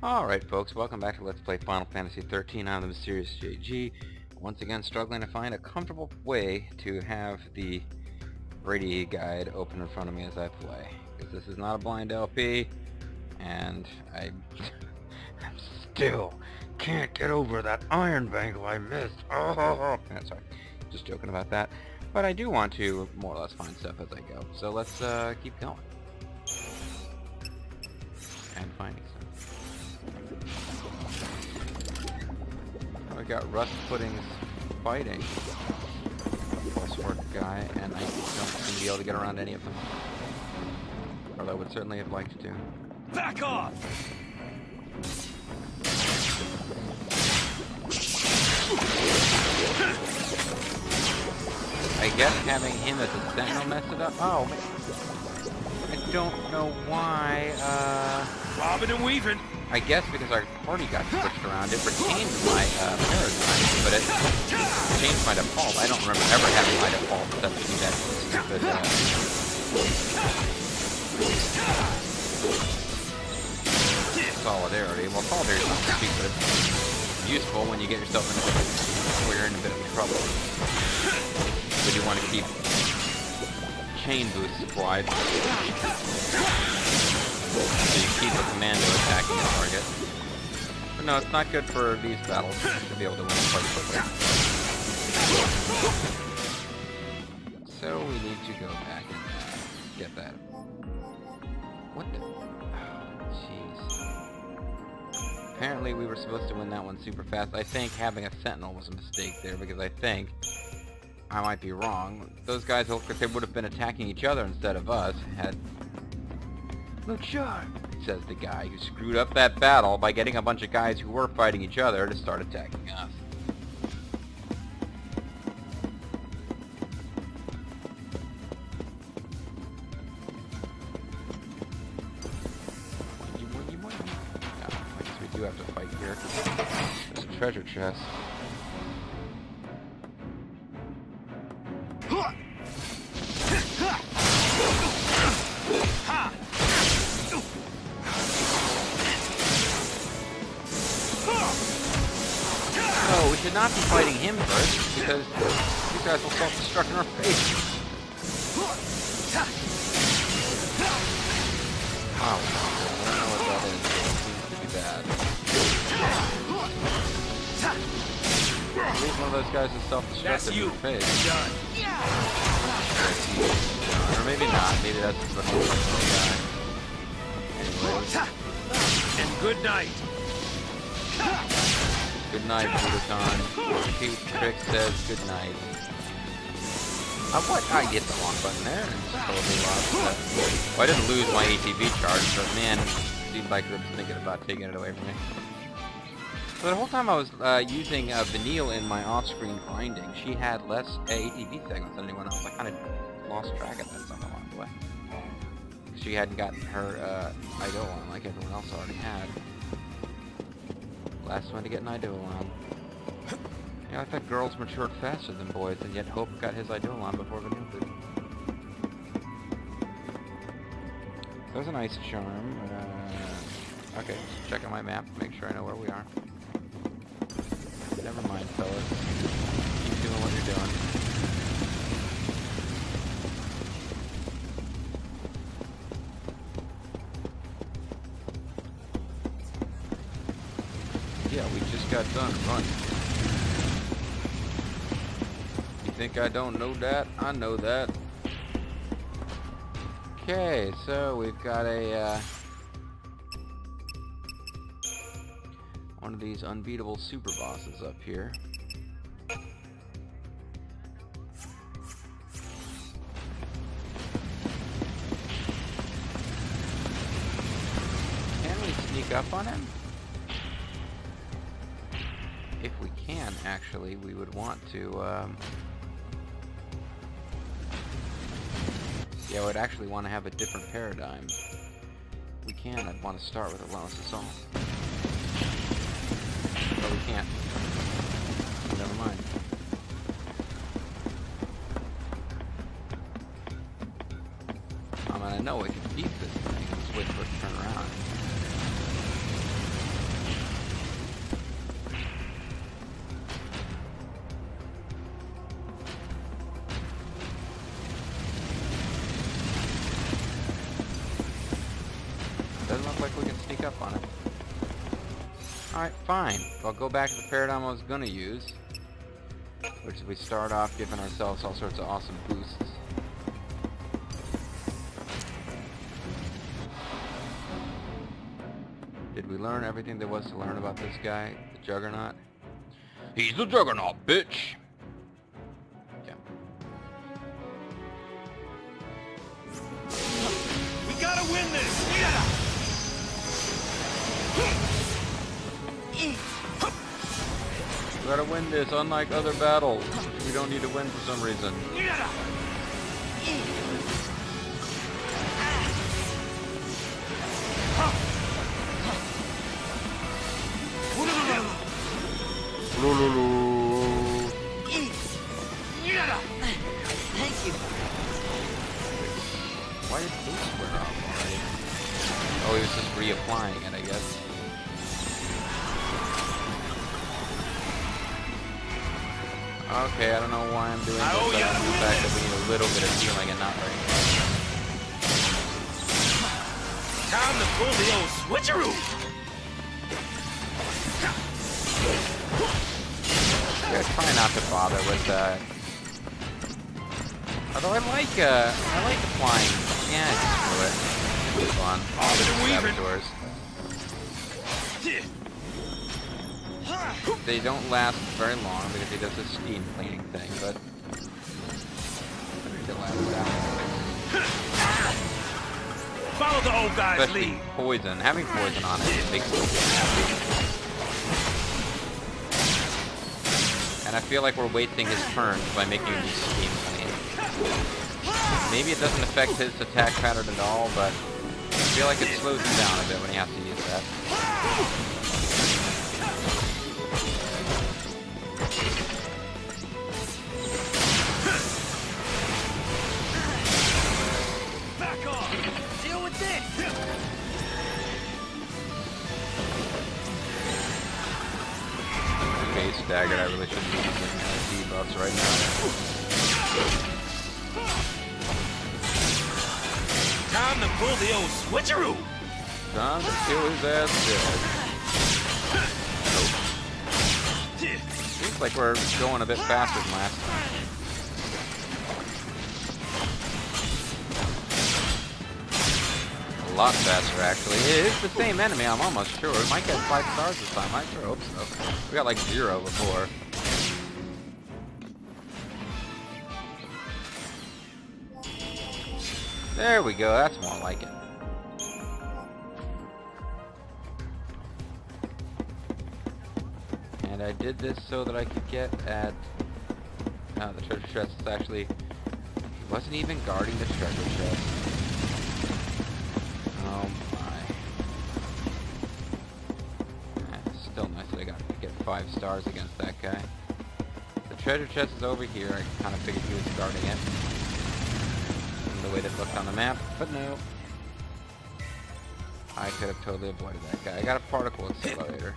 Alright folks, welcome back to Let's Play Final Fantasy XIII. I'm the Mysterious JG. Once again struggling to find a comfortable way to have the Brady guide open in front of me as I play. Because this is not a blind LP, and I still can't get over that iron bangle I missed. Oh, sorry, just joking about that. But I do want to more or less find stuff as I go. So let's keep going. And finding stuff. We got Rust Puddings fighting Pulsework guy, and I don't seem to be able to get around any of them. Although I would certainly have liked to. Back off! I guess having him as a sentinel messed it up. Oh, man. I don't know why, Bobbing and weaving. I guess because our party got switched around, it retained my paradigm, but it changed my default. I don't remember ever having my default except to do that stupid, solidarity. Well, solidarity is not stupid, but it's useful when you get yourself in a bit of, where you're in a bit of trouble. But you want to keep chain boosts applied. So you keep a commando attacking a target. But no, it's not good for these battles to be able to win quite quickly. So we need to go back and get that. What the? Oh, jeez. Apparently we were supposed to win that one super fast. I think having a sentinel was a mistake there, because I think, I might be wrong, those guys look like they would have been attacking each other instead of us had... Look sharp, says the guy who screwed up that battle by getting a bunch of guys who were fighting each other to start attacking us. No, I guess we do have to fight here. There's a treasure chest. No, we should not be fighting him first, because these guys will self-destruct in our face. Wow, I don't know what that is, but it seems to be bad. At least one of those guys is self-destructive in the face. Or maybe not, maybe that's the guy. Anyways. And good night. Good night, Budokan. Cheap Trick says good night. What? I hit the wrong button there and just totally lost that. Well, I didn't lose my ATV charge, but man, it seemed like I was thinking about taking it away from me. So the whole time I was using Vanille in my off-screen grinding, she had less ATV segments than anyone else. I kind of lost track of that somewhere along the way. She hadn't gotten her Eidolon like everyone else already had. Last one to get an Eidolon. Yeah, I thought girls matured faster than boys, and yet Hope got his Eidolon before Vanille did. There's an ice charm. Okay, just checking my map to make sure I know where we are. Never mind, fellas. Keep doing what you're doing. Yeah, we just got done running. You think I don't know that? I know that. Okay, so we've got a one of these unbeatable super bosses up here. Can we sneak up on him? If we can, actually, we would want to, yeah, I would actually want to have a different paradigm. If we can, I'd want to start with a Relentless Assault. But we can't. Never mind. I mean, I know we can beat this thing. Just wait for it to turn around. Doesn't look like we can sneak up on it. Alright, fine. I'll go back to the paradigm I was gonna use. Which is we start off giving ourselves all sorts of awesome boosts. Did we learn everything there was to learn about this guy, the Juggernaut? He's the Juggernaut, bitch! Yeah. We gotta win this! We gotta win this, unlike other battles. We don't need to win for some reason. Thank you. Why did this wear off already? Oh, he was just reapplying it, I guess. Okay, I don't know why I'm doing this. Other than the fact that we need a little bit of healing and not very much. Time to pull the old switcheroo! Yeah, try not to bother with that. Although I like applying. Yeah, just screw it. It's fun. Saboteurs. They don't last very long because he does this steam cleaning thing, but they last that. Follow the old guy's Especially lead. poison. Having poison on it makes me happy. And I feel like we're wasting his turns by making him use steam clean. Maybe it doesn't affect his attack pattern at all, but I feel like it slows him down a bit when he has to use that. Back off! Deal with this! Okay, he's staggered. I really shouldn't be using debuffs right now. Time to pull the old switcheroo! Time to kill his ass dead. Seems like we're going a bit faster than last time. A lot faster, actually. It is the same enemy, I'm almost sure. We might get 5 stars this time. I sure hope so. We got like 0 before. There we go. That's more like it. And I did this so that I could get at the treasure chest. It's actually, he wasn't even guarding the treasure chest. Oh my. Still nice that I got to get 5 stars against that guy. The treasure chest is over here. I kind of figured he was guarding it. The way that looked on the map, but no. I could have totally avoided that guy. I got a particle accelerator.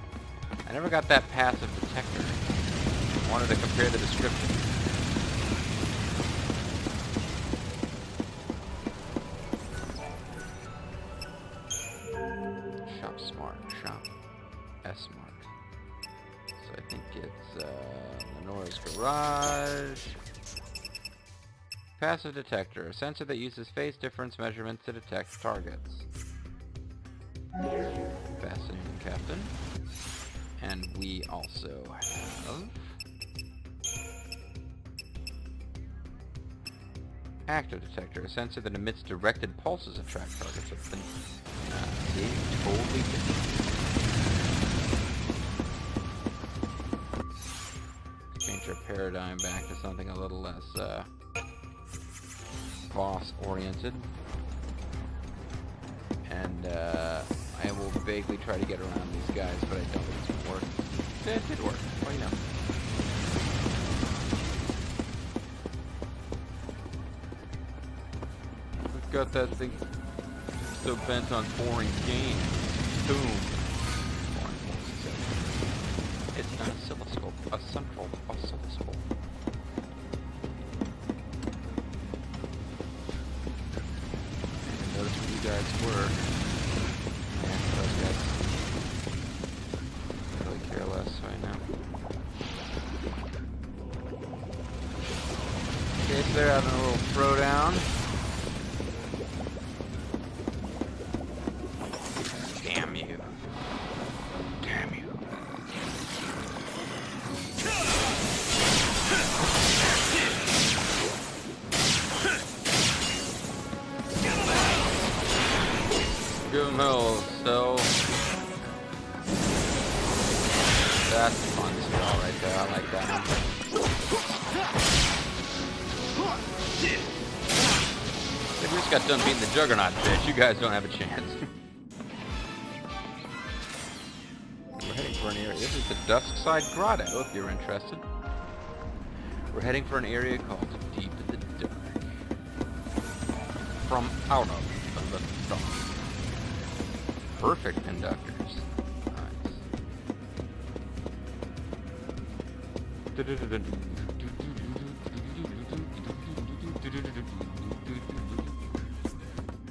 I never got that passive detector. I wanted to compare the description. Shop smart. Shop S smart. So I think it's Lenore's garage. Passive detector, a sensor that uses phase difference measurements to detect targets. Fascinating, Captain. And we also have active detector, a sensor that emits directed pulses at track targets. See, totally different. Change our paradigm back to something a little less boss-oriented, and I will vaguely try to get around these guys, but I don't think it's gonna work. It did work. Well, you know. We've got that thing so bent on pouring gain. Boom. It's not a oscilloscope, a central oscilloscope. Notice where you guys were. having a little throwdown. Damn you. Damn you. Give him hell, so that's a fun spell right there. I like that one. If we just got done beating the Juggernaut bitch, you guys don't have a chance. We're heading for an area. This is the Dusk Side Grotto, if you're interested. We're heading for an area called Deep in the Dark. From out of the dark. Perfect conductors. Nice.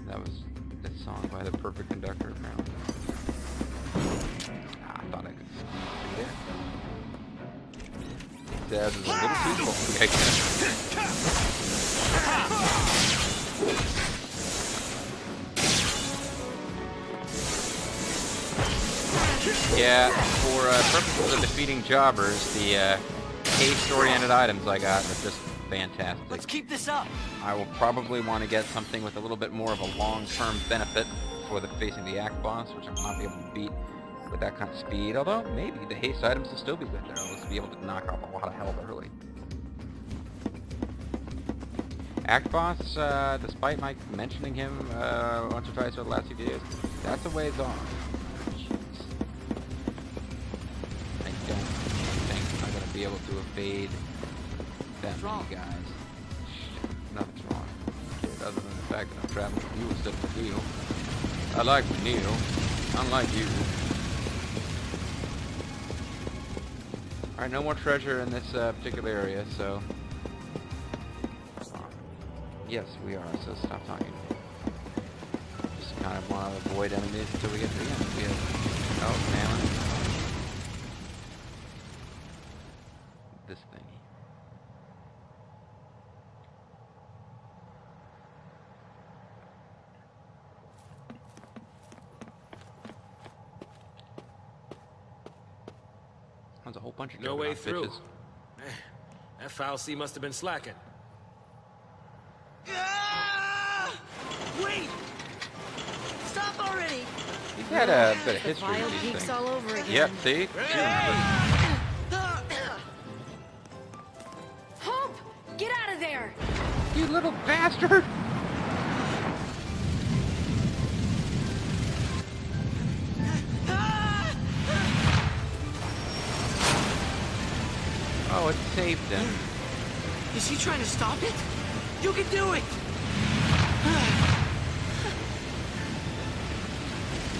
That was the song by the Perfect Conductor, apparently. I thought I could squeeze through there. Dad was a little too long, I guess. Yeah, for purposes of defeating jobbers, the haste-oriented items I got are just fantastic. Let's keep this up. I will probably want to get something with a little bit more of a long-term benefit for facing the Act Boss, which I will not be able to beat with that kind of speed. Although, maybe the haste items will still be good there. Let's be able to knock off a lot of health early. Act Boss, despite my mentioning him once or twice over the last few videos, that's a ways off. I don't think I'm going to be able to evade that many guys. Nothing's wrong. Kid, other than the fact that I'm traveling with you instead of Neil. I like Neil, unlike you. Alright, no more treasure in this particular area, so... Yes, we are, so stop talking. Just kind of want to avoid enemies until we get to the end. We have... Oh, man. This thingy. There's a whole bunch of No way Juggernaut through. bitches. Man, that foul C must have been slacking. Wait! Stop already! He's had a bit of The history vile with these peaks things. all over again. Yep, see? You remember. Hope! Get out of there! You little bastard! Oh, it saved him. Is he trying to stop it? You can do it!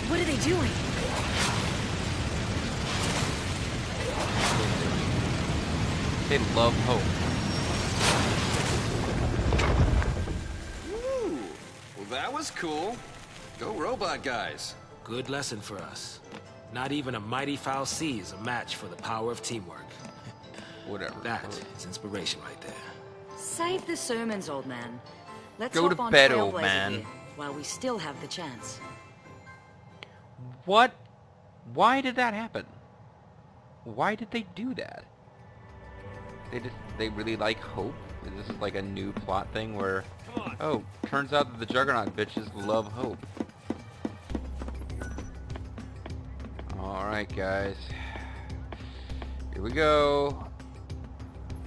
What are they doing? They love hope. Ooh, well that was cool. Go robot guys. Good lesson for us. Not even a mighty foul C is a match for the power of teamwork. Whatever. That is inspiration right there. Save the sermons, old man. Let's Go hop to on bed, old Trailblazer man. here, while we still have the chance. What? Why did that happen? Why did they do that? They really like hope? Is this like a new plot thing where, oh, turns out that the Juggernaut bitches love hope. Alright guys. Here we go.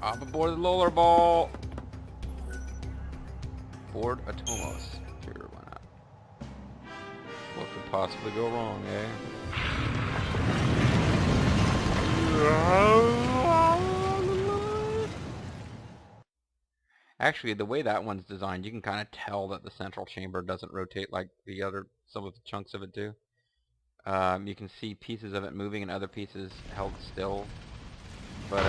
Off aboard the rollerball. Board Atomos. Sure, why not? What could possibly go wrong, eh? Actually, the way that one's designed, you can kind of tell that the central chamber doesn't rotate like the other, some of the chunks of it do. You can see pieces of it moving and other pieces held still. But,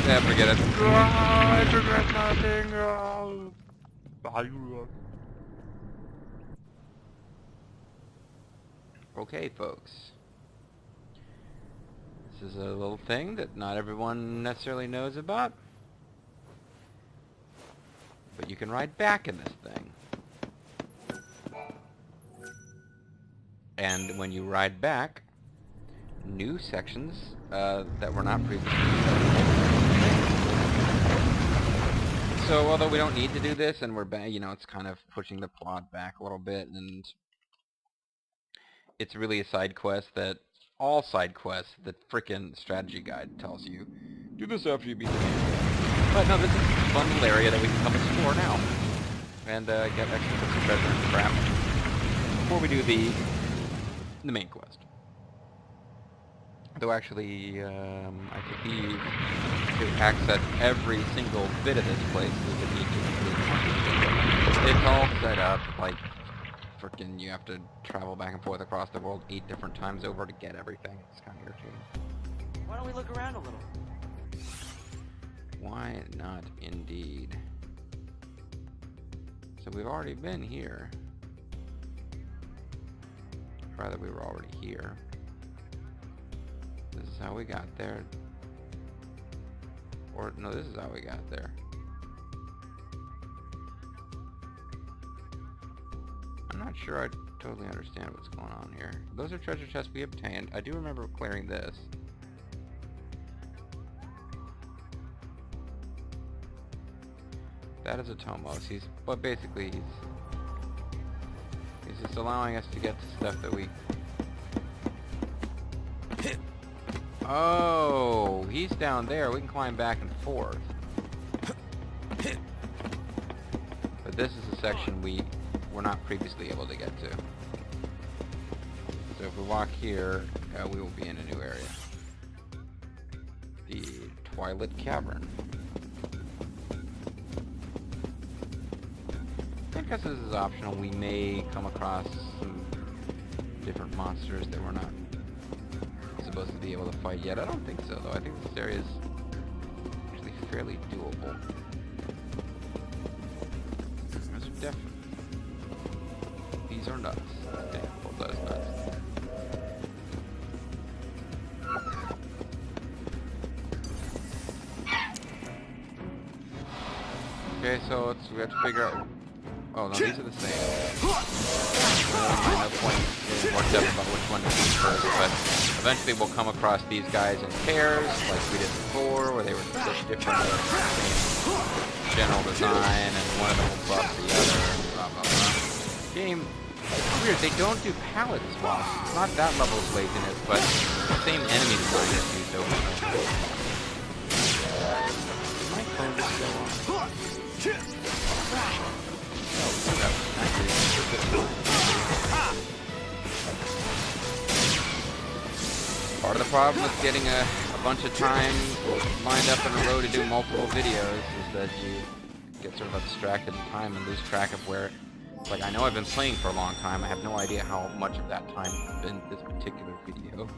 yeah, forget it. I regret nothing. Okay, folks. This is a little thing that not everyone necessarily knows about. you can ride back in this thing. And when you ride back, new sections that were not previously So although we don't need to do this, and we're you know, it's kind of pushing the plot back a little bit, and it's really a side quest that all side quests, the frickin' strategy guide tells you, do this after you beat the game. But no, this is a fun little area that we can come explore now, and get extra bits of treasure and crap before we do the main quest. Though actually, I believe to access every single bit of this place, we would need to complete. It's all set up like frickin' you have to travel back and forth across the world 8 different times over to get everything. It's kind of irritating. Why don't we look around a little? Why not, indeed? So we've already been here. Rather, we were already here. This is how we got there. Or, no, this is how we got there. I'm not sure I totally understand what's going on here. Those are treasure chests we obtained. I do remember clearing this. That is a Tomos. But basically he's just allowing us to get to stuff that we... Oh, he's down there. We can climb back and forth. But this is a section we were not previously able to get to. So if we walk here, we will be in a new area. The Twilight Cavern. Because this is optional, we may come across some different monsters that we're not supposed to be able to fight yet. I don't think so, though. I think this area is actually fairly doable. Those are definitely... These are nuts. Okay, pull those nuts. Okay, so we have to figure out... Oh, no, these are the same. No point in more depth about which one to do first, but eventually we'll come across these guys in pairs, like we did before, where they were just different, same general design, and one of them will buff the other, and blah, blah, blah. Game, it's weird, they don't do palette swaps. It's not that level of laziness, but the same enemy design is used over and over. Did my phone just go on? Part of the problem with getting a bunch of time lined up in a row to do multiple videos is that you get sort of distracted in time and lose track of where... Like, I know I've been playing for a long time, I have no idea how much of that time has been this particular video.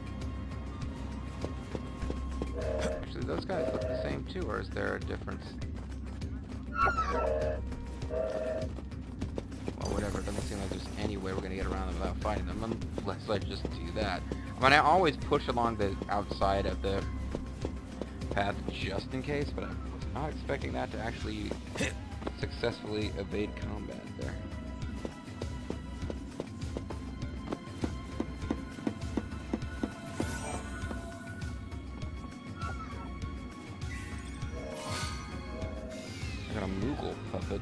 Actually, those guys look the same too, or is there a difference? Well, whatever, it doesn't seem like there's any way we're going to get around them without fighting them, unless I just do that. I mean, I always push along the outside of the path just in case, but I was not expecting that to actually successfully evade combat there. I got a Moogle puppet.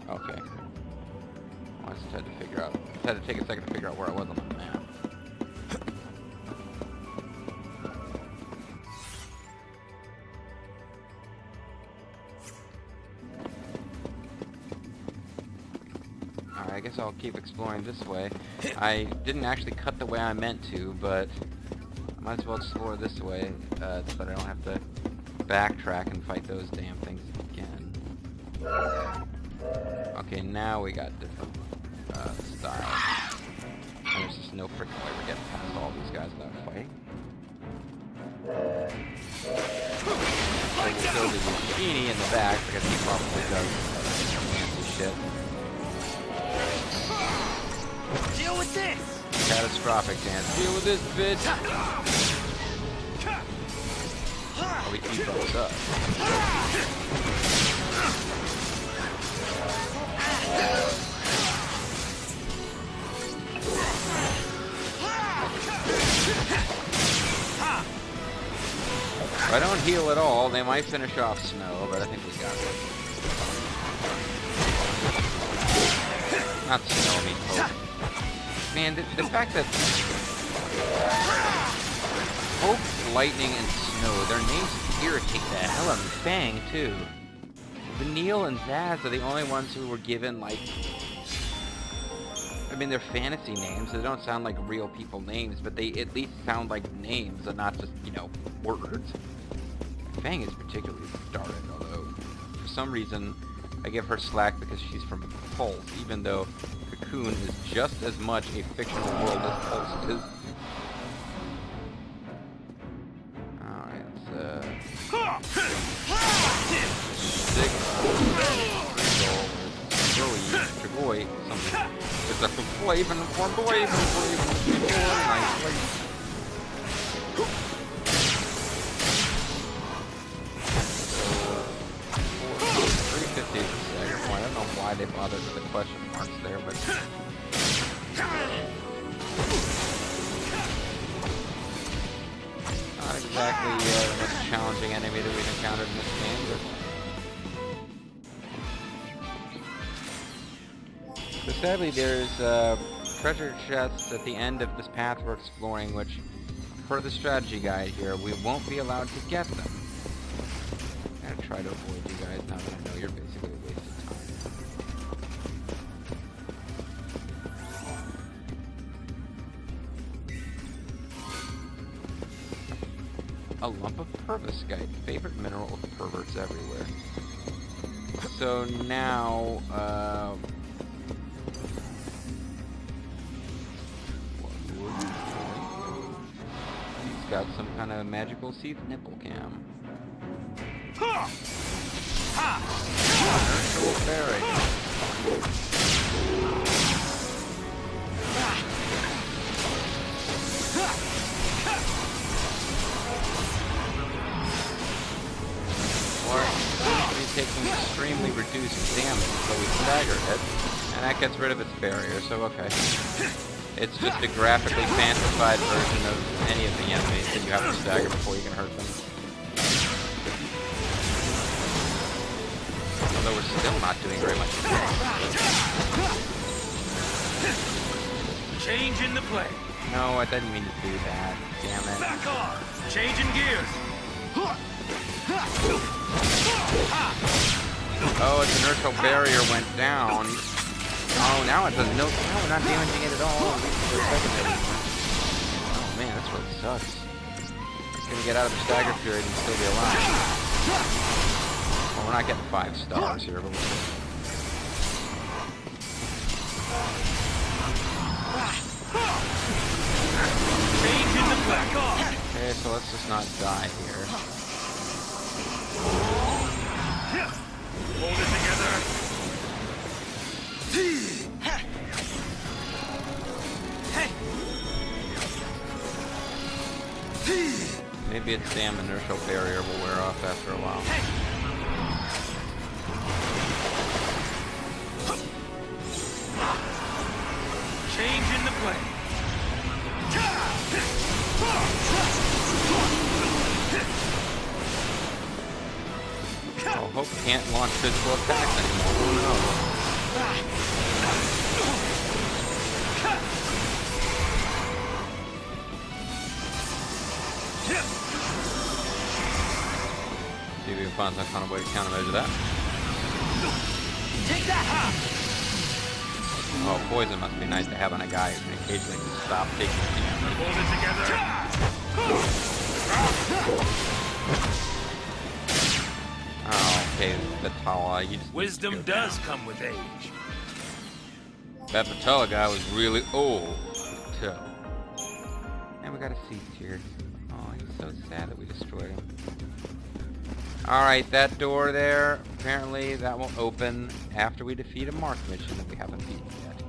Okay. Well, I just had to figure out. I had to take a second to figure out where I was on the map. Alright, I guess I'll keep exploring this way. I didn't actually cut the way I meant to, but I might as well explore this way, so that I don't have to backtrack and fight those damn things again. Okay, now we got different styles. And there's just no freaking way we're getting past all these guys without fighting. So we'll kill the Zucchini in the back because he probably does fancy shit. Deal with this! Catastrophic dance. Deal with this, bitch! Oh, we keep those up. If I don't heal at all, they might finish off Snow, but I think we got it. Not Snow, I mean Hope. Man, the fact that Hope, Lightning, and Snow, their names irritate the hell out of me. Fang, too. Vanille and Zaz are the only ones who were given, like... I mean, they're fantasy names. They don't sound like real people names, but they at least sound like names and not just, you know, words. Fang is particularly retarded, although for some reason I give her slack because she's from Pulse, even though Cocoon is just as much a fictional world as Pulse is. Alright, let's Boy, something. It's a boy, even one boy, even nice. 350 is a stagger point. I don't know why they bothered with the question marks there, but not exactly the most challenging enemy that we've encountered in this game, but so sadly, there's treasure chests at the end of this path we're exploring, which, per the strategy guide here, we won't be allowed to get them. I'm gonna try to avoid you guys now that I know you're basically a waste of time. A lump of perviscite, favorite mineral of perverts everywhere. So now, he's got some kind of magical seed nipple cam. Berry. Taking extremely reduced damage, so we stagger it, and that gets rid of its barrier, so okay. It's just a graphically fantasified version of any of the enemies that you have to stagger before you can hurt them. Although we're still not doing very much. Change in the play. No, I didn't mean to do that. Damn it. Back off. Changing gears. Oh, its inertial barrier went down. Oh, now it does no. No, we're not damaging it at all. Oh man, this really sucks. It's gonna get out of the stagger period and still be alive. Well, we're not getting 5 stars here, but we're... Okay, so let's just not die here. Hold it together. Maybe its damn inertial barrier will wear off after a while. Change in the play. Oh, Hope can't launch physical attacks anymore. Oh no. See if we can find some kind of way to countermeasure that. Take that! Oh, poison must be nice to have on a guy who can occasionally just stop taking damage. Hold it together. Oh, okay, Batala, you just... Wisdom does come with age. That Batala guy was really old. Too. And we got a seat here. Oh, he's so sad that we destroyed him. Alright, that door there, apparently that will open after we defeat a Mark mission that we haven't beaten yet.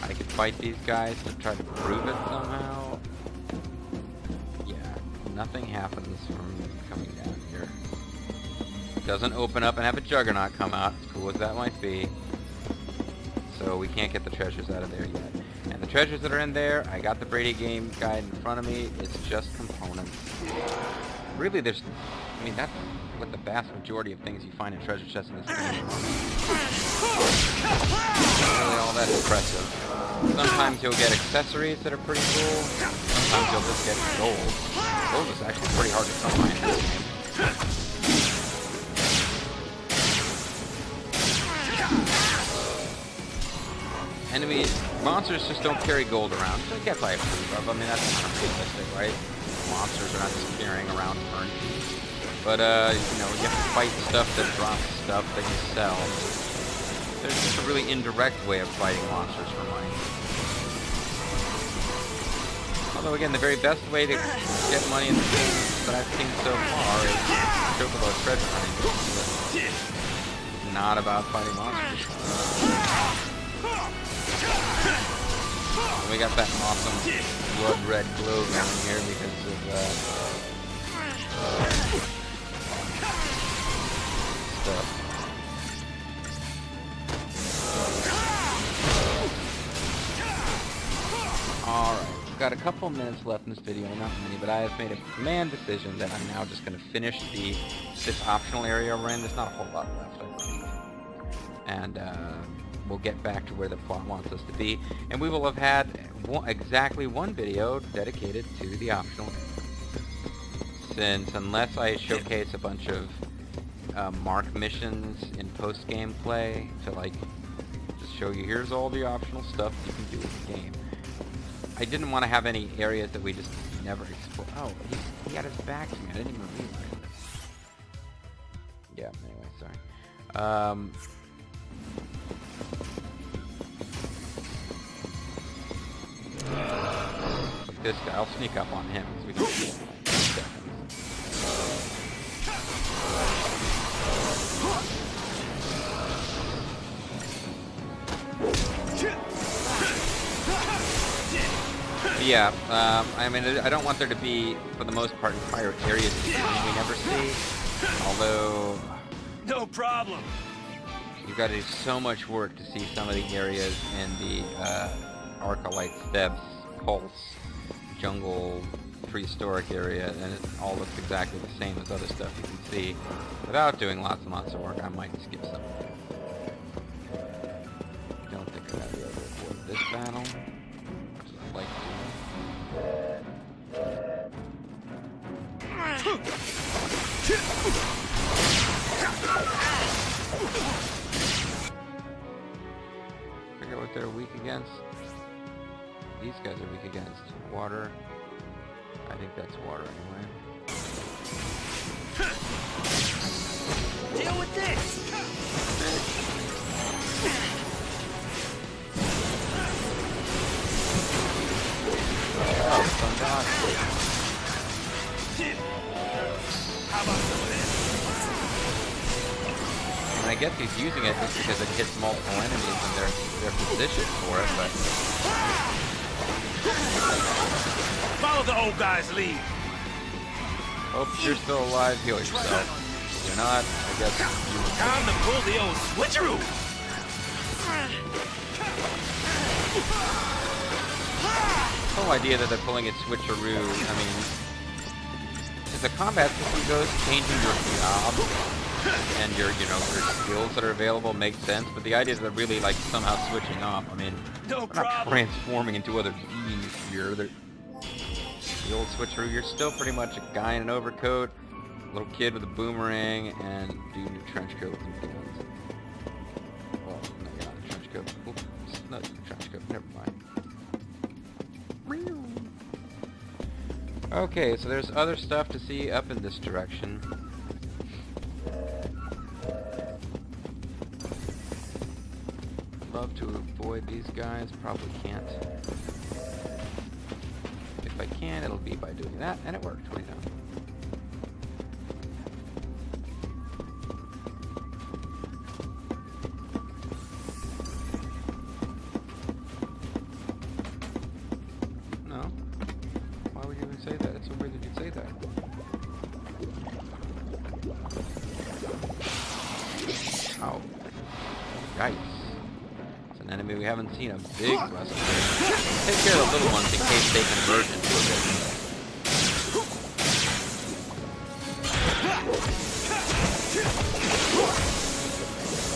I could fight these guys to try to prove it somehow. Yeah, nothing happens from coming down here. doesn't open up and have a juggernaut come out, as cool as that might be. So we can't get the treasures out of there yet. And the treasures that are in there, I got the Brady game guide in front of me. It's just components. Really, I mean, that's what the vast majority of things you find in treasure chests in this game are. Not really all that impressive. Sometimes you'll get accessories that are pretty cool. Sometimes you'll just get gold. Gold is actually pretty hard to come by in this game. Monsters just don't carry gold around. So I guess I approve of. I mean, that's kind of realistic, right? Monsters are not just carrying around currency. But, you know, you have to fight stuff that drops stuff that you sell. There's just a really indirect way of fighting monsters for money. Although, again, the very best way to get money in the game that I've seen so far is choke about treasure hunting. It's not about fighting monsters. We got that awesome blood red glow going here because of stuff. Alright, we've got a couple minutes left in this video, not many, but I have made a command decision that I'm now just going to finish this optional area we're in. There's not a whole lot left, I think. And we'll get back to where the plot wants us to be, and we will have had exactly one video dedicated to the optional. Since unless I showcase a bunch of mark missions in post-game play to like just show you here's all the optional stuff you can do with the game, I didn't want to have any areas that we just never explore. Oh, he had his back to me. I didn't even realize it. Yeah. Anyway, sorry. This guy, I'll sneak up on him so we can see him in 2 seconds. Yeah, I mean, I don't want there to be, for the most part, entire areas of the game we never see. Although, No problem. you've got to do so much work to see some of the areas in the Arcalite Steppes, Pulse, Jungle, Prehistoric area, and it all looks exactly the same as other stuff you can see. Without doing lots and lots of work, I might skip some. Don't think I'm going to be able to avoid this battle, which I'd like to. Figure out what they're weak against. These guys are weak against water. I think that's water anyway. Deal with this! Oh, fantastic. How about some of this? I mean, I guess he's using it just because it hits multiple enemies and they're positioned for it, but... Follow the old guy's lead. Hope you're still alive, heal yourself. If you're not, I guess you... Time to pull the old switcheroo. The whole idea that they're pulling it switcheroo, I mean... As the combat system goes, changing your job and your, you know, your skills that are available makes sense, but the idea that they're really, like, somehow switching off, I mean... No We're not problem. transforming into other beings here. The old switcheroo, you're still pretty much a guy in an overcoat, a little kid with a boomerang, and dude in a trench coat with some guns. Well, no, you're not in a trench coat. Oops, no, you're in a trench coat. Never mind. Okay, so there's other stuff to see up in this direction. Love to avoid these guys, probably can't. If I can, it'll be by doing that, and it worked. What do you know? No? Why would you even say that? It's so weird that you'd say that. Yikes. It's an enemy we haven't seen. A big rusty. Take care of the little ones in case they convert into a bit.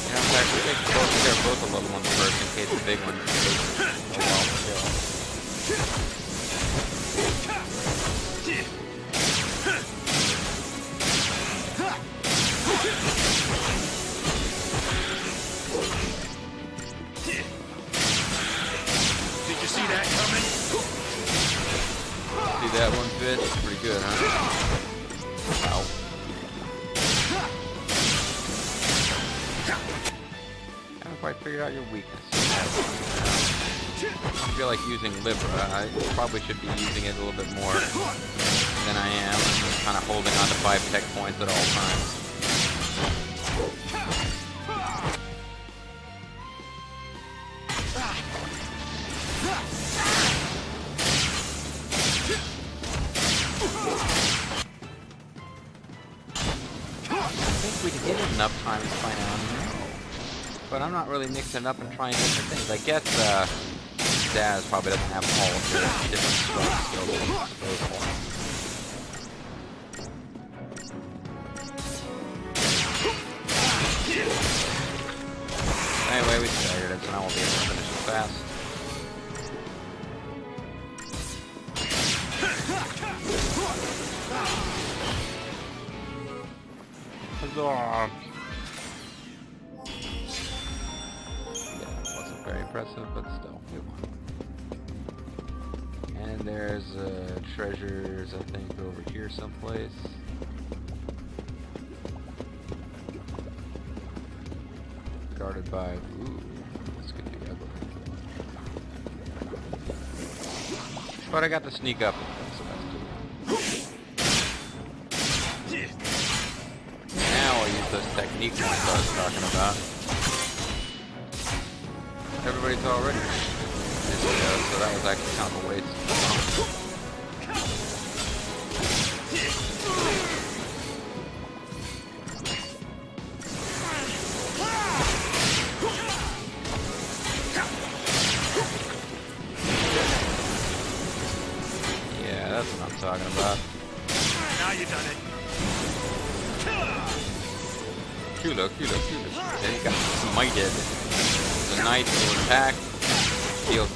Yeah, in fact, we take care of both the little ones first in case the big ones take a while to kill. Did you see that coming? See that one fit? Pretty good, huh? Wow. Haven't quite figured out your weakness. I feel like using Libra. I probably should be using it a little bit more than I am. I'm just kind of holding on to 5 tech points at all times. I think we'd hit it enough times by now. But I'm not really mixing it up and trying different things. I guess Daz probably doesn't have all of the different strong skills at his disposal. Anyway, we staggered it, so now we'll be able to finish it fast. Huzzah! Yeah, wasn't very impressive, but still, we won. And there's treasures, I think, over here someplace. Guarded by... Ooh, this could be ugly. But I got to sneak up, so that's good. Now I'll use those technique points I was talking about. Everybody's already so that was actually kind of a waste. Yeah, that's what I'm talking about. Now you done it. Culo. Then he got smited. The knight will attack, deal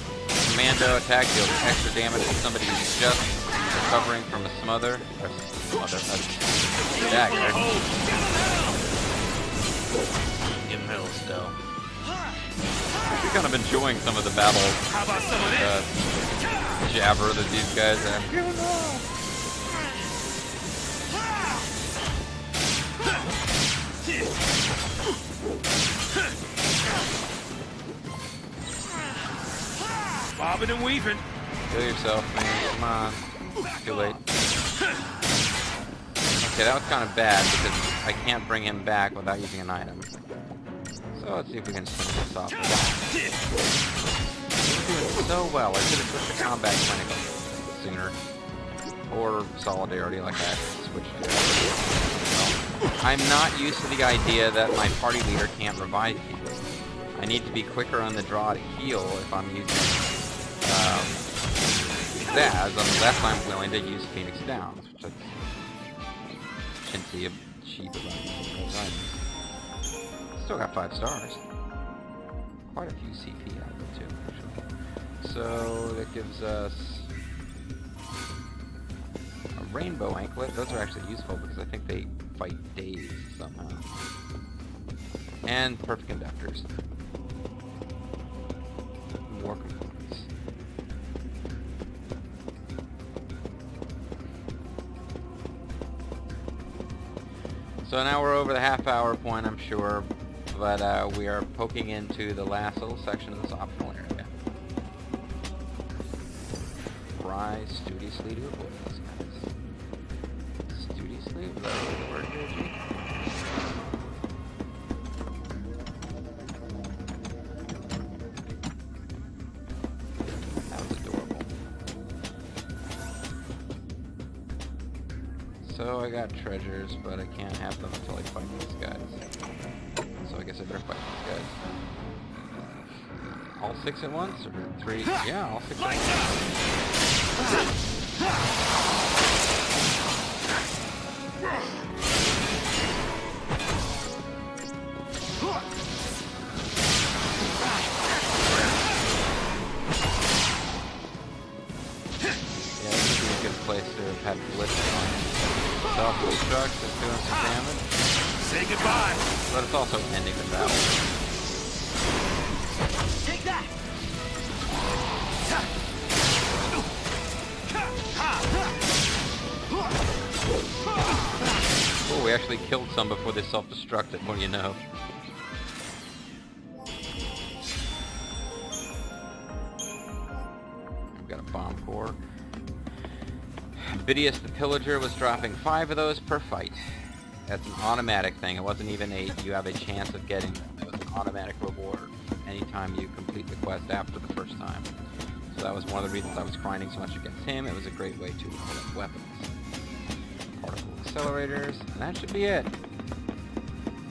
commando attack, deals extra damage to somebody who's just recovering from a smother. Or a dagger. In middle still. We're kind of enjoying some of the battle jabber that these guys have. Bobbing and weaving. Kill yourself, man. Come on. Too late. Okay, that was kind of bad because I can't bring him back without using an item. So let's see if we can swing this off. We're doing so well. I should have switched to combat clinic sooner. Or solidarity like I switched to. Well, I'm not used to the idea that my party leader can't revive people. I need to be quicker on the draw to heal if I'm using Zaz, unless I'm willing to use Phoenix Downs, which is chintzy of cheap about those items. Still got 5 stars. Quite a few CP out of it too, actually. So that gives us a rainbow anklet. Those are actually useful because I think they fight days somehow. And perfect conductors. More components. So now we're over the half-hour point, I'm sure, but we are poking into the last little section of this optional area. Rise studiously to avoid these guys. Studiously? Is that the word here, G? That was adorable. So I got treasures, but I can't have them until I fight these guys. So I guess I better fight these guys. All 6 at once? Or 3? Yeah, all 6 at once. Yeah, this would be a good place to have had Blitz on. Self-destruct is doing some damage. Say goodbye. But it's also ending the battle. Take that! Oh, we actually killed some before they self-destructed, what do you know? We've got a bomb core. Vidius the Pillager was dropping 5 of those per fight. That's an automatic thing. It wasn't even a, you have a chance of getting, it was an automatic reward anytime you complete the quest after the first time. So that was one of the reasons I was grinding so much against him. It was a great way to collect weapons. Particle accelerators, and that should be it.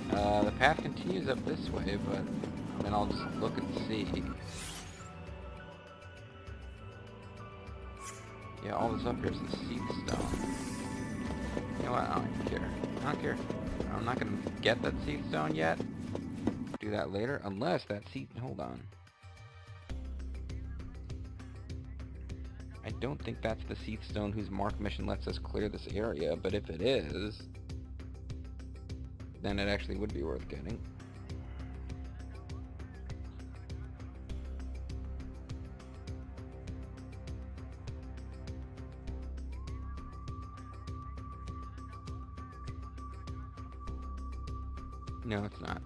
The path continues up this way, but I mean, I'll just look and see. Yeah, all this up here is the seed stone. You know what? I don't even care. I don't care. I'm not gonna get that seed stone yet. Do that later, unless that seed. Hold on. I don't think that's the seed stone whose mark mission lets us clear this area, but if it is, then it actually would be worth getting. No, it's not.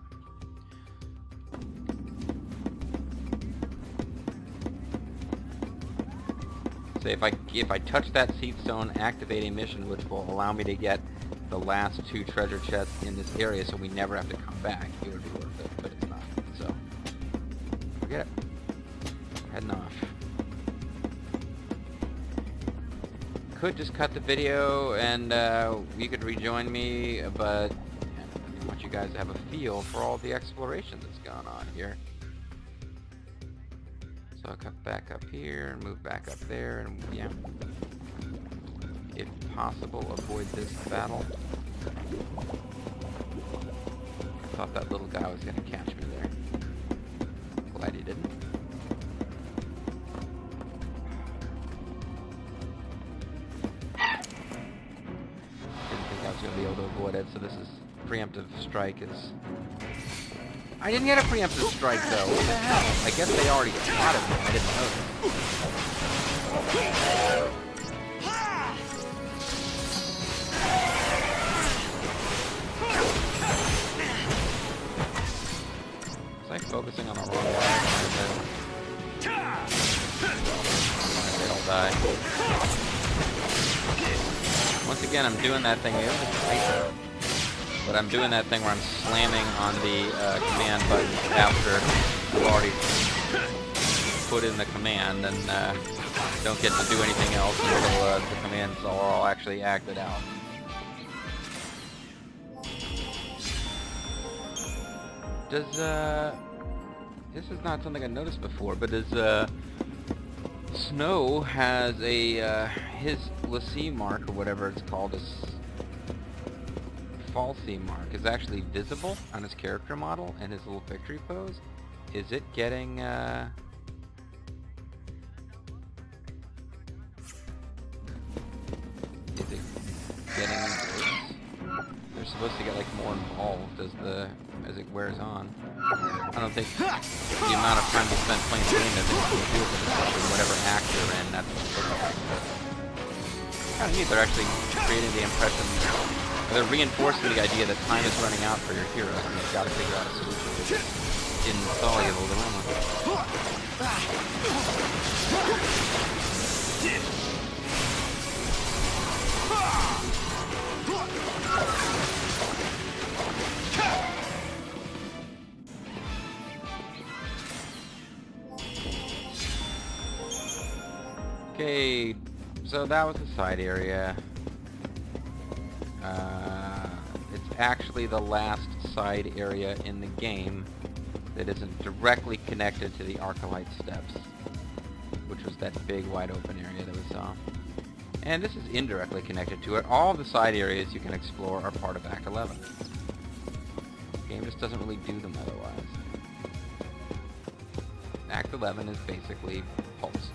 So if I touch that seed stone, activate a mission which will allow me to get the last 2 treasure chests in this area, so we never have to come back. It would be worth it, but it's not. So forget it. Heading off. Could just cut the video and you could rejoin me, but I want you guys to have a feel for all the exploration that's gone on here. So I'll cut back up here and move back up there, and yeah. If possible, avoid this battle. I thought that little guy was gonna catch me there. Glad he didn't. Didn't think I was gonna be able to avoid it, so this is preemptive strike is. I didn't get a preemptive strike though. What the hell? I guess they already spotted me. I didn't know. Was I focusing on the wrong one? They all die. Once again, I'm doing that thing. But I'm doing that thing where I'm slamming on the command button after I've already put in the command, and don't get to do anything else until the commands are all actually acted out. Does this is not something I noticed before, but does Snow has a his Lassie mark or whatever it's called, is Falsy mark is actually visible on his character model and his little victory pose. Is it getting is it getting they're supposed to get like more involved as it wears on. I don't think the amount of time you spent playing the game has anything to do with it, especially whatever act you're in. That's kind of neat. They're actually creating the impression. They're reinforcing the idea that time is running out for your heroes, and they've got to figure out a solution to this insoluble dilemma. Okay, so that was the side area. It's actually the last side area in the game. that isn't directly connected to the Arcalite Steps, which was that big wide open area that we saw. And this is indirectly connected to it. All the side areas you can explore are part of Act 11. The game just doesn't really do them otherwise. Act 11 is basically Pulse.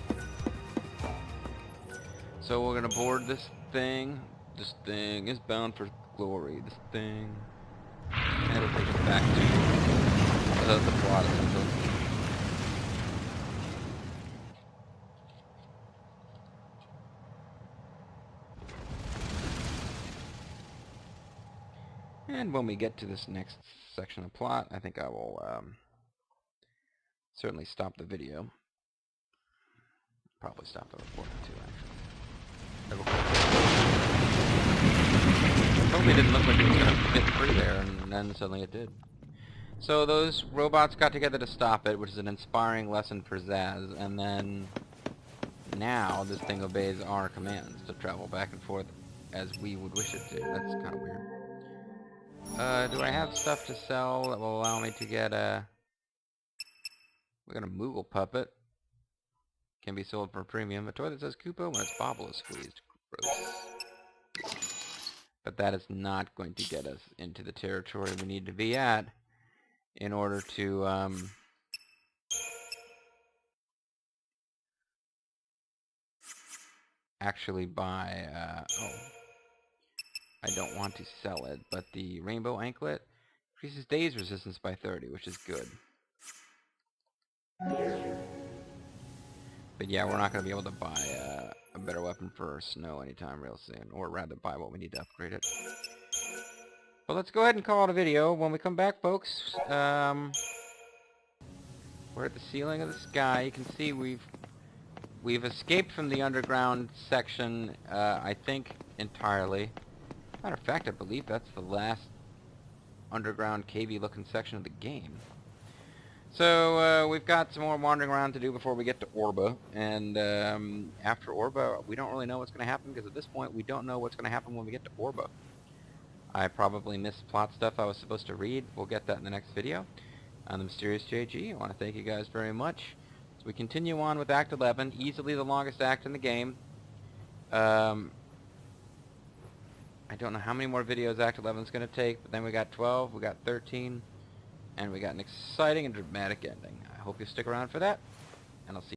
So we're gonna board this thing. This thing is bound for glory. This thing. And it'll take us back to the plot essentially. And when we get to this next section of plot, I think I will certainly stop the video. Probably stop the recording too, actually. Totally didn't look like it was going to fit through there, and then suddenly it did. So those robots got together to stop it, which is an inspiring lesson for Zaz, and then now this thing obeys our commands to travel back and forth as we would wish it to. That's kind of weird. Do I have stuff to sell that will allow me to get a... We got a Moogle puppet. Can be sold for a premium. A toy that says Koopa when its bobble is squeezed. Gross. But that is not going to get us into the territory we need to be at in order to actually buy oh, I don't want to sell it, but the rainbow anklet increases daze resistance by 30, which is good. But yeah, we're not going to be able to buy a better weapon for Snow anytime real soon, or rather buy what we need to upgrade it. But let's go ahead and call it a video. When we come back, folks, we're at the ceiling of the sky. You can see we've escaped from the underground section, I think, entirely. Matter of fact, I believe that's the last underground cavey looking section of the game. So we've got some more wandering around to do before we get to Oerba, and after Oerba we don't really know what's going to happen, because at this point we don't know what's going to happen when we get to Oerba. I probably missed plot stuff I was supposed to read. We'll get that in the next video. I'm the Mysterious JG. I want to thank you guys very much. So we continue on with Act 11, easily the longest act in the game. I don't know how many more videos Act 11 is going to take, but then we got 12, we got 13, and we got an exciting and dramatic ending. I hope you stick around for that, and I'll see you.